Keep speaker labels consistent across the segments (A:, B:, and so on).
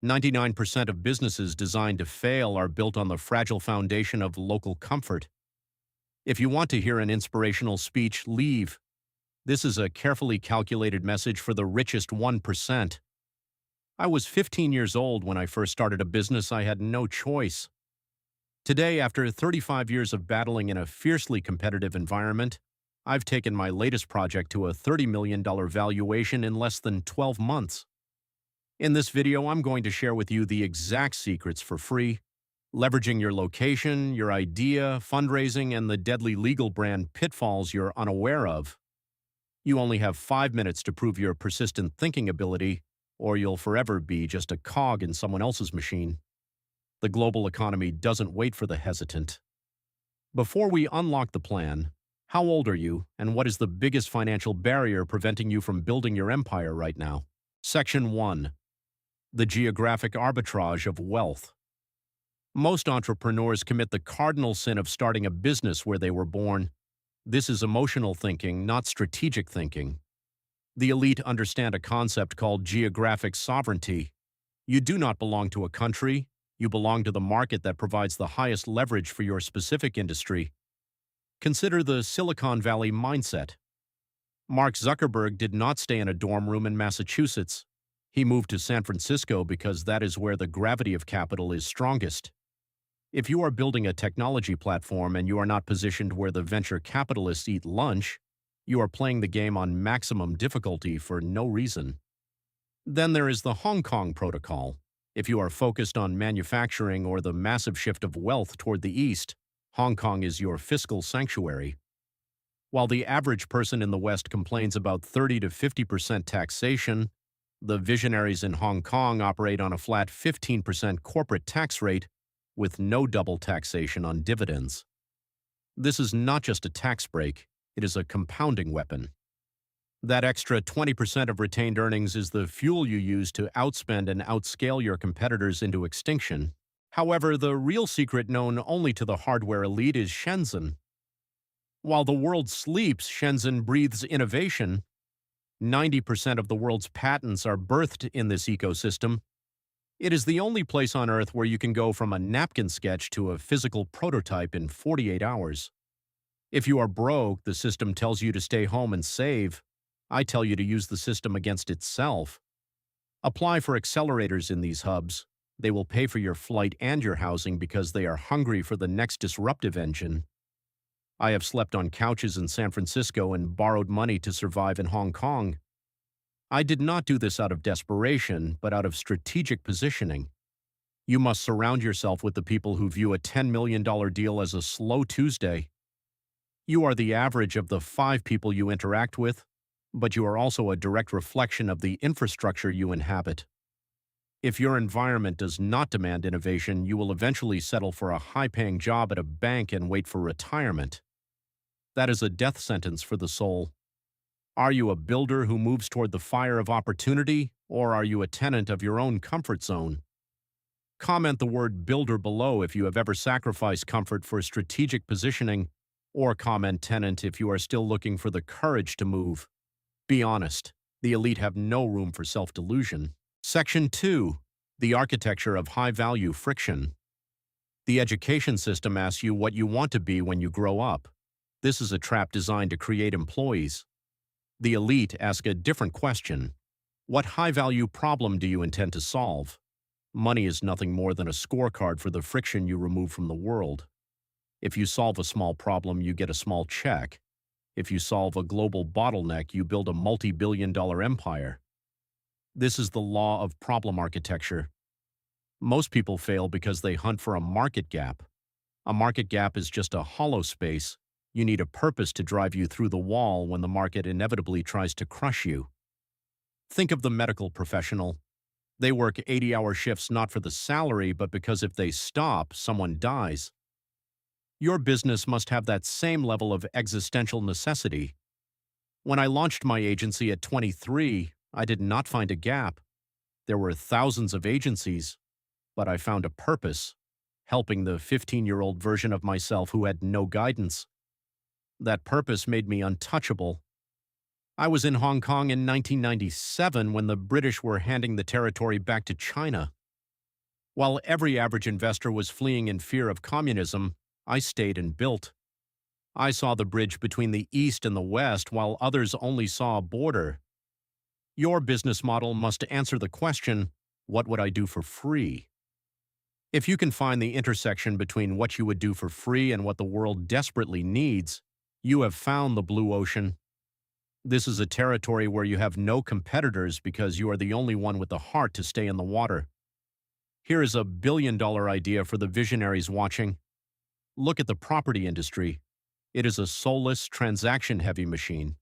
A: 99% of businesses designed to fail are built on the fragile foundation of local comfort. If you want to hear an inspirational speech, leave. This is a carefully calculated message for the richest 1%. I was 15 years old when I first started a business. I had no choice. Today, after 35 years of battling in a fiercely competitive environment, I've taken my latest project to a $30 million valuation in less than 12 months. In this video, I'm going to share with you the exact secrets for free, leveraging your location, your idea, fundraising, and the deadly legal brand pitfalls you're unaware of. You only have 5 minutes to prove your persistent thinking ability, or you'll forever be just a cog in someone else's machine. The global economy doesn't wait for the hesitant. Before we unlock the plan, how old are you, and what is the biggest financial barrier preventing you from building your empire right now? Section 1. The geographic arbitrage of wealth. Most entrepreneurs commit the cardinal sin of starting a business where they were born. This is emotional thinking, not strategic thinking. The elite understand a concept called geographic sovereignty. You do not belong to a country. You belong to the market that provides the highest leverage for your specific industry. Consider the Silicon Valley mindset. Mark Zuckerberg did not stay in a dorm room in Massachusetts. He moved to San Francisco because that is where the gravity of capital is strongest. If you are building a technology platform and you are not positioned where the venture capitalists eat lunch, you are playing the game on maximum difficulty for no reason. Then there is the Hong Kong protocol. If you are focused on manufacturing or the massive shift of wealth toward the east, Hong Kong is your fiscal sanctuary. While the average person in the West complains about 30 to 50% taxation, the visionaries in Hong Kong operate on a flat 15% corporate tax rate with no double taxation on dividends. This is not just a tax break, it is a compounding weapon. That extra 20% of retained earnings is the fuel you use to outspend and outscale your competitors into extinction. However, the real secret known only to the hardware elite is Shenzhen. While the world sleeps, Shenzhen breathes innovation. 90% of the world's patents are birthed in this ecosystem. It is the only place on Earth where you can go from a napkin sketch to a physical prototype in 48 hours. If you are broke, the system tells you to stay home and save. I tell you to use the system against itself. Apply for accelerators in these hubs. They will pay for your flight and your housing because they are hungry for the next disruptive engine. I have slept on couches in San Francisco and borrowed money to survive in Hong Kong. I did not do this out of desperation, but out of strategic positioning. You must surround yourself with the people who view a $10 million deal as a slow Tuesday. You are the average of the 5 people you interact with, but you are also a direct reflection of the infrastructure you inhabit. If your environment does not demand innovation, you will eventually settle for a high-paying job at a bank and wait for retirement. That is a death sentence for the soul. Are you a builder who moves toward the fire of opportunity, or are you a tenant of your own comfort zone? Comment the word builder below if you have ever sacrificed comfort for strategic positioning, or comment tenant if you are still looking for the courage to move. Be honest, the elite have no room for self-delusion. Section 2. The architecture of high-value friction. The education system asks you what you want to be when you grow up. This is a trap designed to create employees. The elite ask a different question. What high-value problem do you intend to solve? Money is nothing more than a scorecard for the friction you remove from the world. If you solve a small problem, you get a small check. If you solve a global bottleneck, you build a multi-billion-dollar empire. This is the law of problem architecture. Most people fail because they hunt for a market gap. A market gap is just a hollow space. You need a purpose to drive you through the wall when the market inevitably tries to crush you. Think of the medical professional. They work 80-hour shifts not for the salary, but because if they stop, someone dies. Your business must have that same level of existential necessity. When I launched my agency at 23, I did not find a gap. There were thousands of agencies, but I found a purpose, helping the 15-year-old version of myself who had no guidance. That purpose made me untouchable. I was in Hong Kong in 1997 when the British were handing the territory back to China. While every average investor was fleeing in fear of communism, I stayed and built. I saw the bridge between the East and the West while others only saw a border. Your business model must answer the question, what would I do for free? If you can find the intersection between what you would do for free and what the world desperately needs, you have found the blue ocean. This is a territory where you have no competitors because you are the only one with the heart to stay in the water. Here is a billion-dollar idea for the visionaries watching. Look at the property industry. It is a soulless, transaction-heavy machine.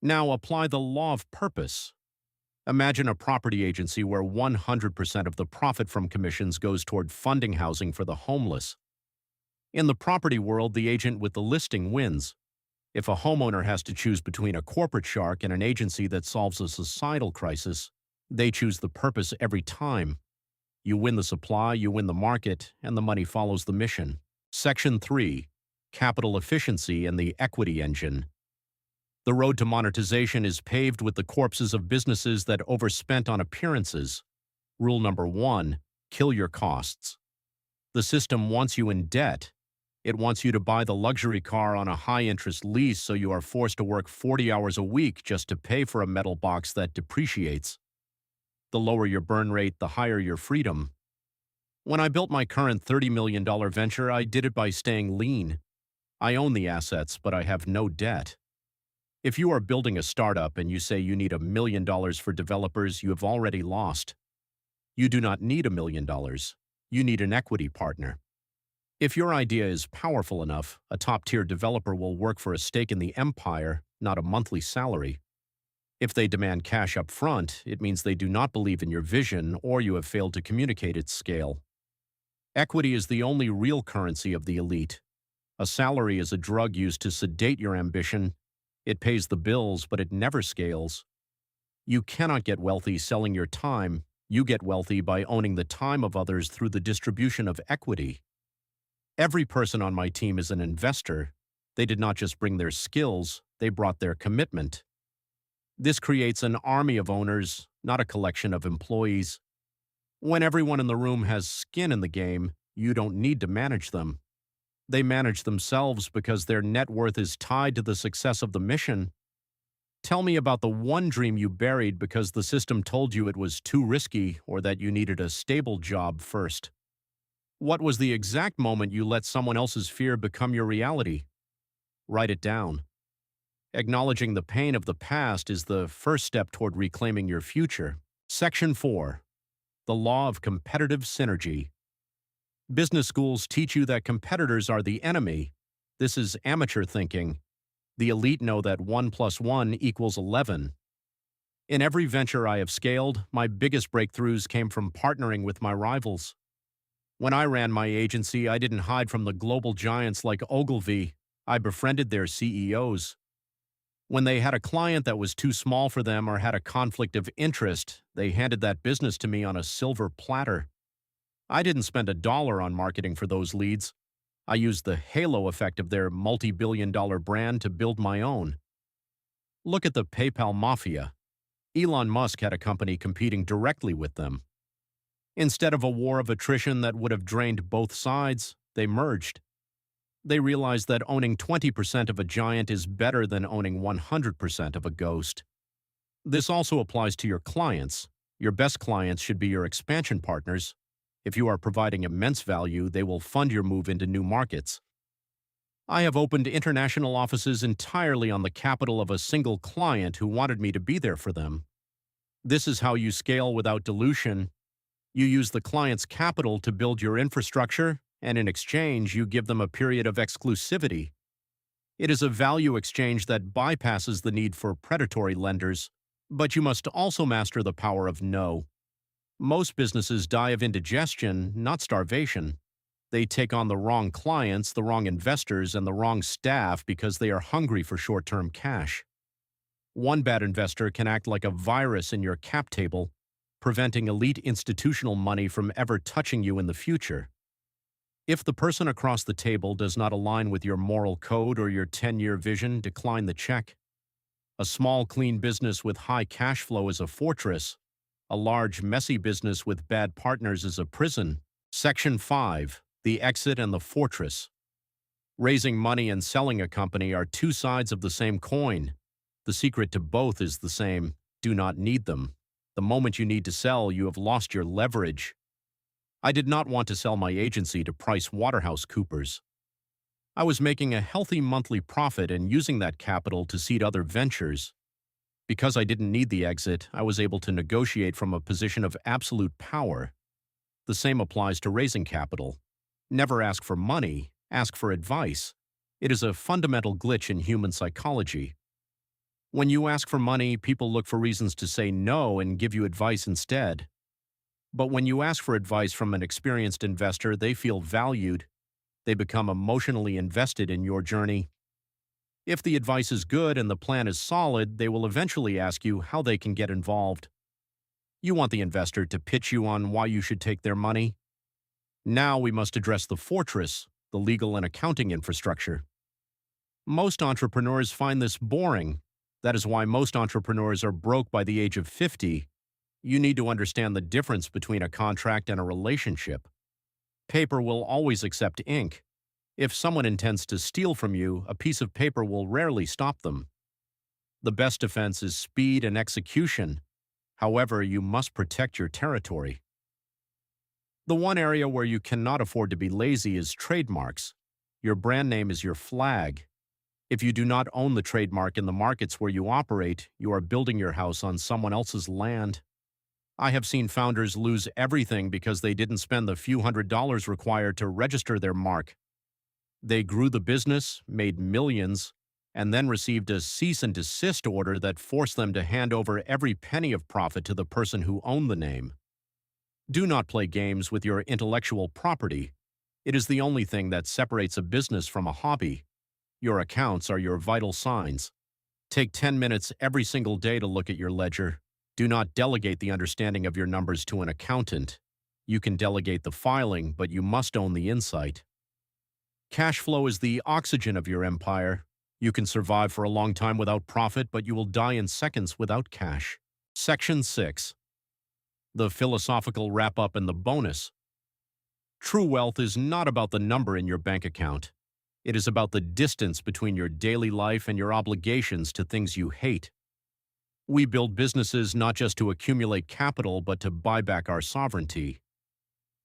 A: Now apply the law of purpose. Imagine a property agency where 100% of the profit from commissions goes toward funding housing for the homeless. In the property world, the agent with the listing wins. If a homeowner has to choose between a corporate shark and an agency that solves a societal crisis, they choose the purpose every time. You win the supply, you win the market, and the money follows the mission. Section 3. Capital efficiency and the equity engine. The road to monetization is paved with the corpses of businesses that overspent on appearances. Rule number 1, kill your costs. The system wants you in debt. It wants you to buy the luxury car on a high-interest lease so you are forced to work 40 hours a week just to pay for a metal box that depreciates. The lower your burn rate, the higher your freedom. When I built my current $30 million venture, I did it by staying lean. I own the assets, but I have no debt. If you are building a startup and you say you need $1 million for developers, you have already lost. You do not need $1 million. You need an equity partner. If your idea is powerful enough, a top-tier developer will work for a stake in the empire, not a monthly salary. If they demand cash up front, it means they do not believe in your vision or you have failed to communicate its scale. Equity is the only real currency of the elite. A salary is a drug used to sedate your ambition. It pays the bills, but it never scales. You cannot get wealthy selling your time. You get wealthy by owning the time of others through the distribution of equity. Every person on my team is an investor. They did not just bring their skills, they brought their commitment. This creates an army of owners, not a collection of employees. When everyone in the room has skin in the game, you don't need to manage them. They manage themselves because their net worth is tied to the success of the mission. Tell me about the one dream you buried because the system told you it was too risky or that you needed a stable job first. What was the exact moment you let someone else's fear become your reality? Write it down. Acknowledging the pain of the past is the first step toward reclaiming your future. Section 4. The law of competitive synergy. Business schools teach you that competitors are the enemy. This is amateur thinking. The elite know that 1 + 1 = 11. In every venture I have scaled, my biggest breakthroughs came from partnering with my rivals. When I ran my agency, I didn't hide from the global giants like Ogilvy. I befriended their CEOs. When they had a client that was too small for them or had a conflict of interest, they handed that business to me on a silver platter. I didn't spend $1 on marketing for those leads. I used the halo effect of their multi-billion-dollar brand to build my own. Look at the PayPal mafia. Elon Musk had a company competing directly with them. Instead of a war of attrition that would have drained both sides, they merged. They realized that owning 20% of a giant is better than owning 100% of a ghost. This also applies to your clients. Your best clients should be your expansion partners. If you are providing immense value, they will fund your move into new markets. I have opened international offices entirely on the capital of a single client who wanted me to be there for them. This is how you scale without dilution. You use the client's capital to build your infrastructure, and in exchange, you give them a period of exclusivity. It is a value exchange that bypasses the need for predatory lenders, but you must also master the power of no. Most businesses die of indigestion, not starvation. They take on the wrong clients, the wrong investors, and the wrong staff because they are hungry for short-term cash. One bad investor can act like a virus in your cap table, preventing elite institutional money from ever touching you in the future. If the person across the table does not align with your moral code or your 10-year vision, decline the check. A small, clean business with high cash flow is a fortress. A large, messy business with bad partners is a prison. Section 5. The exit and the fortress. Raising money and selling a company are two sides of the same coin. The secret to both is the same: do not need them. The moment you need to sell, you have lost your leverage. I did not want to sell my agency to PricewaterhouseCoopers. I was making a healthy monthly profit and using that capital to seed other ventures. Because I didn't need the exit, I was able to negotiate from a position of absolute power. The same applies to raising capital. Never ask for money, ask for advice. It is a fundamental glitch in human psychology. When you ask for money, people look for reasons to say no and give you advice instead. But when you ask for advice from an experienced investor, they feel valued. They become emotionally invested in your journey. If the advice is good and the plan is solid, they will eventually ask you how they can get involved. You want the investor to pitch you on why you should take their money. Now we must address the fortress, the legal and accounting infrastructure. Most entrepreneurs find this boring. That is why most entrepreneurs are broke by the age of 50. You need to understand the difference between a contract and a relationship. Paper will always accept ink. If someone intends to steal from you, a piece of paper will rarely stop them. The best defense is speed and execution. However, you must protect your territory. The one area where you cannot afford to be lazy is trademarks. Your brand name is your flag. If you do not own the trademark in the markets where you operate, you are building your house on someone else's land. I have seen founders lose everything because they didn't spend the few $100s required to register their mark. They grew the business, made millions, and then received a cease and desist order that forced them to hand over every penny of profit to the person who owned the name. Do not play games with your intellectual property. It is the only thing that separates a business from a hobby. Your accounts are your vital signs. Take 10 minutes every single day to look at your ledger. Do not delegate the understanding of your numbers to an accountant. You can delegate the filing, but you must own the insight. Cash flow is the oxygen of your empire. You can survive for a long time without profit, but you will die in seconds without cash. Section 6. The philosophical wrap-up and the bonus. True wealth is not about the number in your bank account. It is about the distance between your daily life and your obligations to things you hate. We build businesses not just to accumulate capital, but to buy back our sovereignty.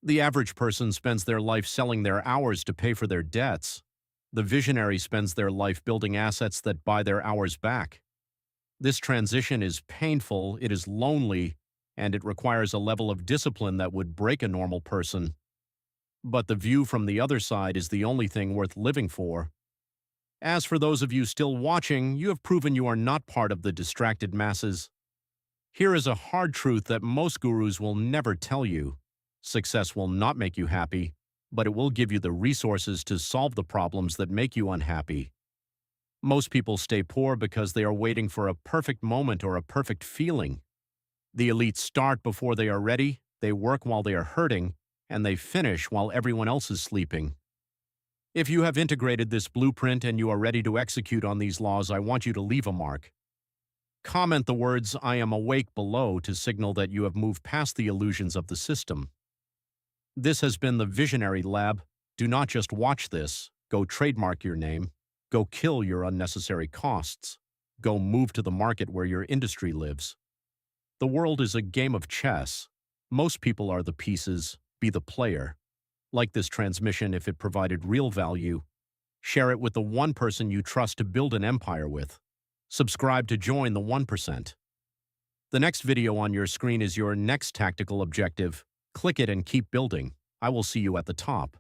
A: The average person spends their life selling their hours to pay for their debts. The visionary spends their life building assets that buy their hours back. This transition is painful, it is lonely, and it requires a level of discipline that would break a normal person. But the view from the other side is the only thing worth living for. As for those of you still watching, you have proven you are not part of the distracted masses. Here is a hard truth that most gurus will never tell you. Success will not make you happy, but it will give you the resources to solve the problems that make you unhappy. Most people stay poor because they are waiting for a perfect moment or a perfect feeling. The elite start before they are ready, they work while they are hurting, and they finish while everyone else is sleeping. If you have integrated this blueprint and you are ready to execute on these laws, I want you to leave a mark. Comment the words "I am awake" below to signal that you have moved past the illusions of the system. This has been the Visionary Lab. Do not just watch this. Go trademark your name. Go kill your unnecessary costs. Go move to the market where your industry lives. The world is a game of chess. Most people are the pieces. Be the player. Like this transmission if it provided real value. Share it with the one person you trust to build an empire with. Subscribe to join the 1%. The next video on your screen is your next tactical objective. Click it and keep building. I will see you at the top.